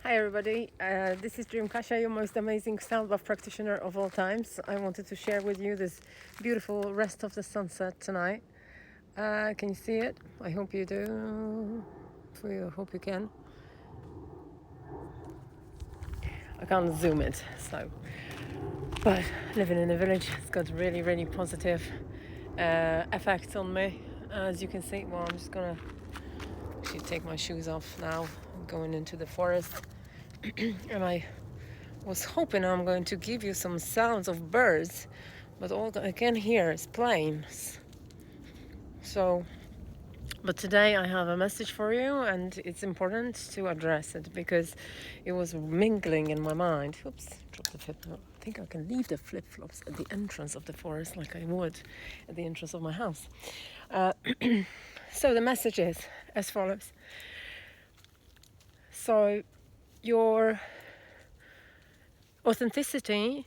Hi everybody, this is Dream Kasha, your most amazing sound love practitioner of all times. I wanted to share with you this beautiful rest of the sunset tonight. Can you see it? I hope you do. I hope you can. I can't zoom it, so. But living in a village has got really, really positive effects on me. As you can see, well, I'm just gonna actually take my shoes off now. I'm going into the forest, and I was hoping I'm going to give you some sounds of birds, but all I can hear is planes. So, but today I have a message for you, and it's important to address it because it was mingling in my mind. Oops, dropped the flip-flop. I think I can leave the flip-flops at the entrance of the forest like I would at the entrance of my house. So the message is as follows. So your authenticity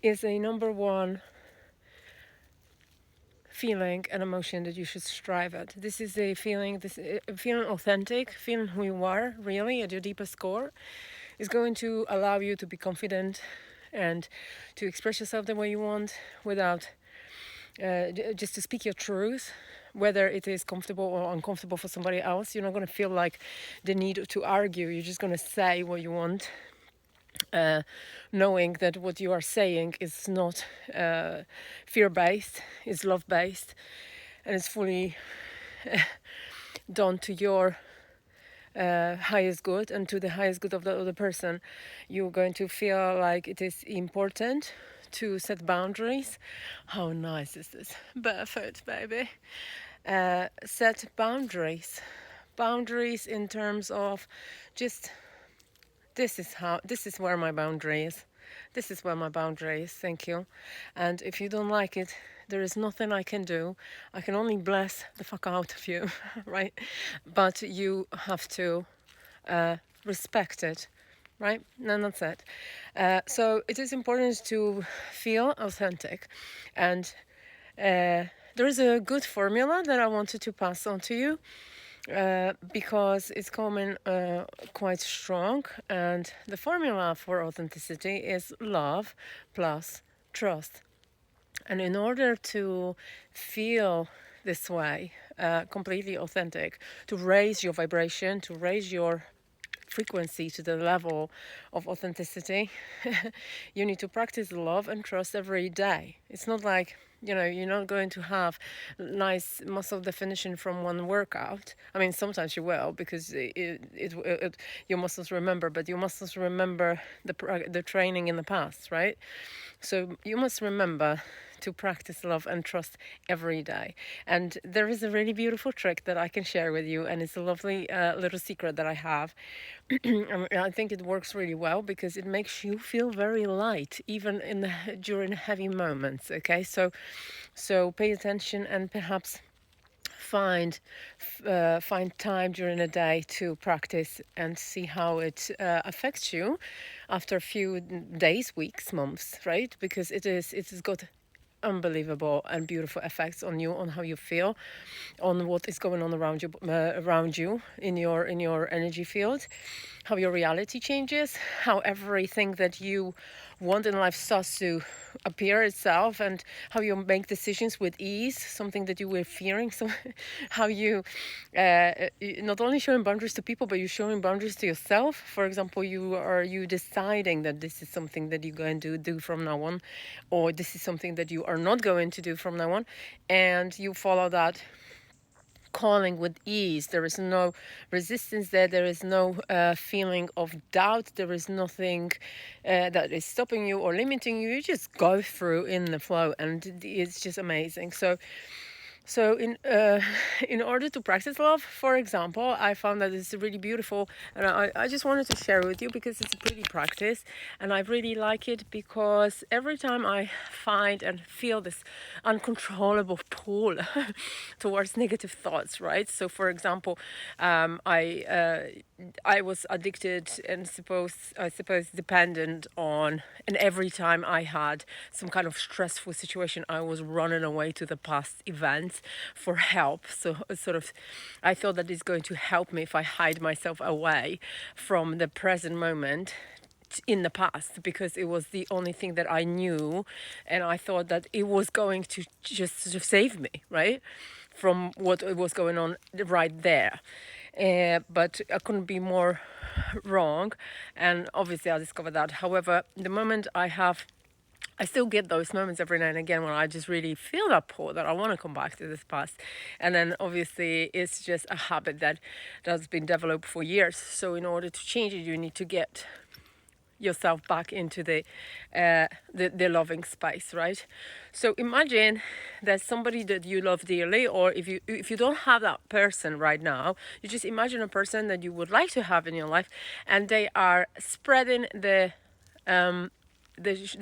is a number one feeling and emotion that you should strive at. This is a feeling, feeling authentic, feeling who you are really at your deepest core is going to allow you to be confident and to express yourself the way you want without just to speak your truth, whether it is comfortable or uncomfortable for somebody else. You're not going to feel like the need to argue. You're just going to say what you want, knowing that what you are saying is not fear-based, is love-based, and it's fully done to your highest good and to the highest good of the other person. You're going to feel like it is important to set boundaries. How nice is this? Barefoot, baby. Set boundaries. Boundaries in terms of just this is where my boundary is. This is where my boundary is. Thank you. And if you don't like it, there is nothing I can do. I can only bless the fuck out of you, right? But you have to respect it, right? And that's it. So it is important to feel authentic. And there is a good formula that I wanted to pass on to you. Because it's coming quite strong, and the formula for authenticity is love plus trust. And in order to feel this way, completely authentic, to raise your vibration, to raise your frequency to the level of authenticity, you need to practice love and trust every day. It's not like, you're not going to have nice muscle definition from one workout. I mean, sometimes you will, because your muscles remember, but your muscles remember the training in the past, right? So you must remember to practice love and trust every day. And there is a really beautiful trick that I can share with you, and it's a lovely little secret that I have. I think it works really well because it makes you feel very light, even during heavy moments. Okay, so pay attention and perhaps find time during the day to practice and see how it affects you after a few days, weeks, months, right? Because it has got unbelievable and beautiful effects on you, on how you feel, on what is going on around you in your energy field, how your reality changes, how everything that you want in life starts to appear itself, and how you make decisions with ease, something that you were fearing. So how you not only showing boundaries to people, but you're showing boundaries to yourself. For example, you deciding that this is something that you're going to do from now on, or this is something that you are not going to do from now on, and you follow that calling with ease. There is no resistance there is no feeling of doubt, there is nothing that is stopping you or limiting you. You just go through in the flow, and it's just amazing. So in order to practice love, for example, I found that it's really beautiful, and I just wanted to share with you because it's a pretty practice, and I really like it because every time I find and feel this uncontrollable pull towards negative thoughts, right? So for example, I I was addicted and I suppose dependent on, and every time I had some kind of stressful situation, I was running away to the past events for help. So sort of, I thought that it's going to help me if I hide myself away from the present moment in the past, because it was the only thing that I knew, and I thought that it was going to just sort of save me, right, from what was going on right there. But I couldn't be more wrong, and obviously I discovered that. However, the moment I still get those moments every now and again when I just really feel that pull that I want to come back to this past. And then obviously it's just a habit that's been developed for years. So in order to change it, you need to get yourself back into the loving space, right? So imagine there's somebody that you love dearly, or if you don't have that person right now, you just imagine a person that you would like to have in your life, and they are spreading the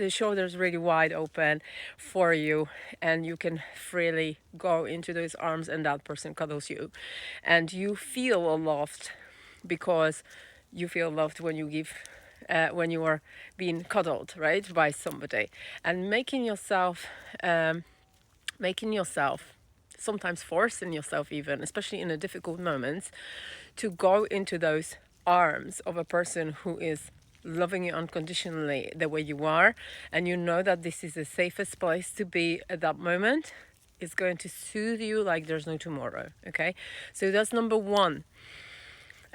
shoulders really wide open for you, and you can freely go into those arms, and that person cuddles you, and you feel loved because you feel loved when you are being cuddled, right, by somebody, and making yourself, sometimes forcing yourself even, especially in the difficult moments, to go into those arms of a person who is loving you unconditionally the way you are, and you know that this is the safest place to be at that moment. Is going to soothe you like there's no tomorrow. Okay, so that's number one.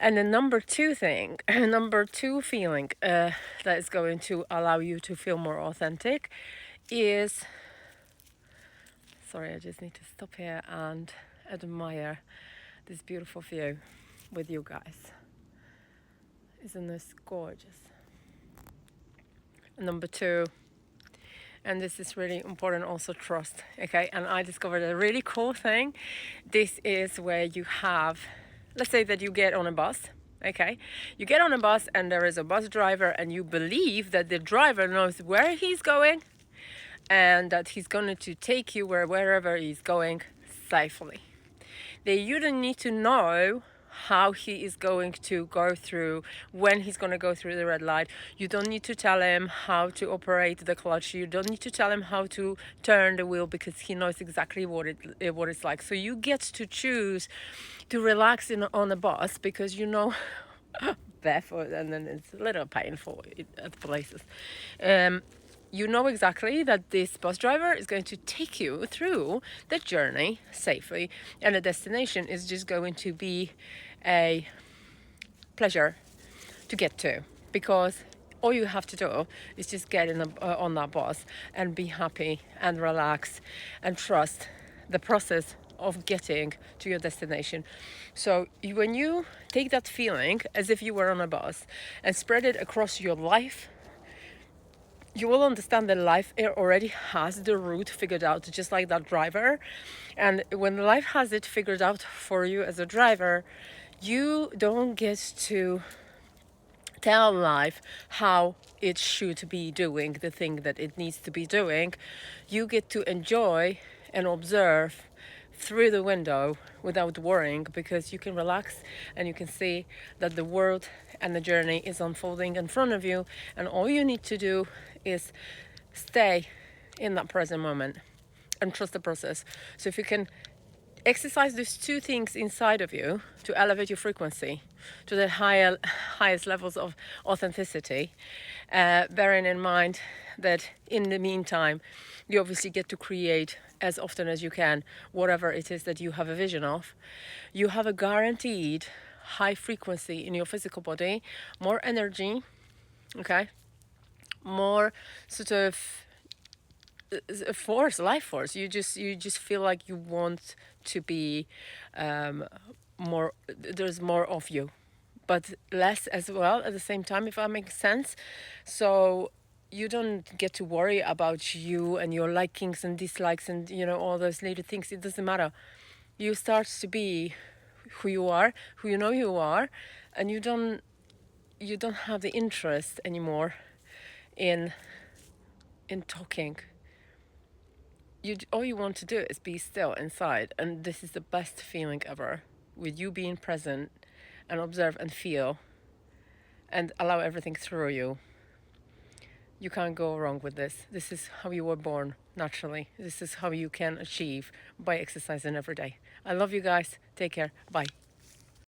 And the number two thing, number two feeling that is going to allow you to feel more authentic is, sorry, I just need to stop here and admire this beautiful view with you guys. Isn't this gorgeous? Number two, and this is really important also, trust. Okay, and I discovered a really cool thing. This is where you have, let's say that you get on a bus. Okay, you get on a bus and there is a bus driver, and you believe that the driver knows where he's going and that he's going to take you wherever he's going safely. That you don't need to know how he is going to go through, when he's going to go through the red light. You don't need to tell him how to operate the clutch. You don't need to tell him how to turn the wheel, because he knows exactly what it's like. So you get to choose to relax on the bus, because you know barefoot, and then it's a little painful at places. You know exactly that this bus driver is going to take you through the journey safely, and the destination is just going to be a pleasure to get to, because all you have to do is just get on that bus and be happy and relax and trust the process of getting to your destination. So when you take that feeling as if you were on a bus and spread it across your life, you will understand that life already has the route figured out, just like that driver. And when life has it figured out for you as a driver, you don't get to tell life how it should be doing the thing that it needs to be doing. You get to enjoy and observe through the window without worrying, because you can relax and you can see that the world and the journey is unfolding in front of you, and all you need to do is stay in that present moment and trust the process. So if you can exercise these two things inside of you to elevate your frequency to the highest levels of authenticity, bearing in mind that in the meantime you obviously get to create as often as you can whatever it is that you have a vision of, you have a guaranteed high frequency in your physical body, more energy, okay, more sort of life force. You just feel like you want to be more, there's more of you, but less as well at the same time, if that makes sense. So you don't get to worry about you and your likings and dislikes and all those little things. It doesn't matter. You start to be who you are, who you know you are, and you don't have the interest anymore in talking. All you want to do is be still inside, and this is the best feeling ever, with you being present and observe and feel and allow everything through you, you can't go wrong with this. This is how you were born naturally. This is how you can achieve by exercising every day. I love you guys. Take care. Bye.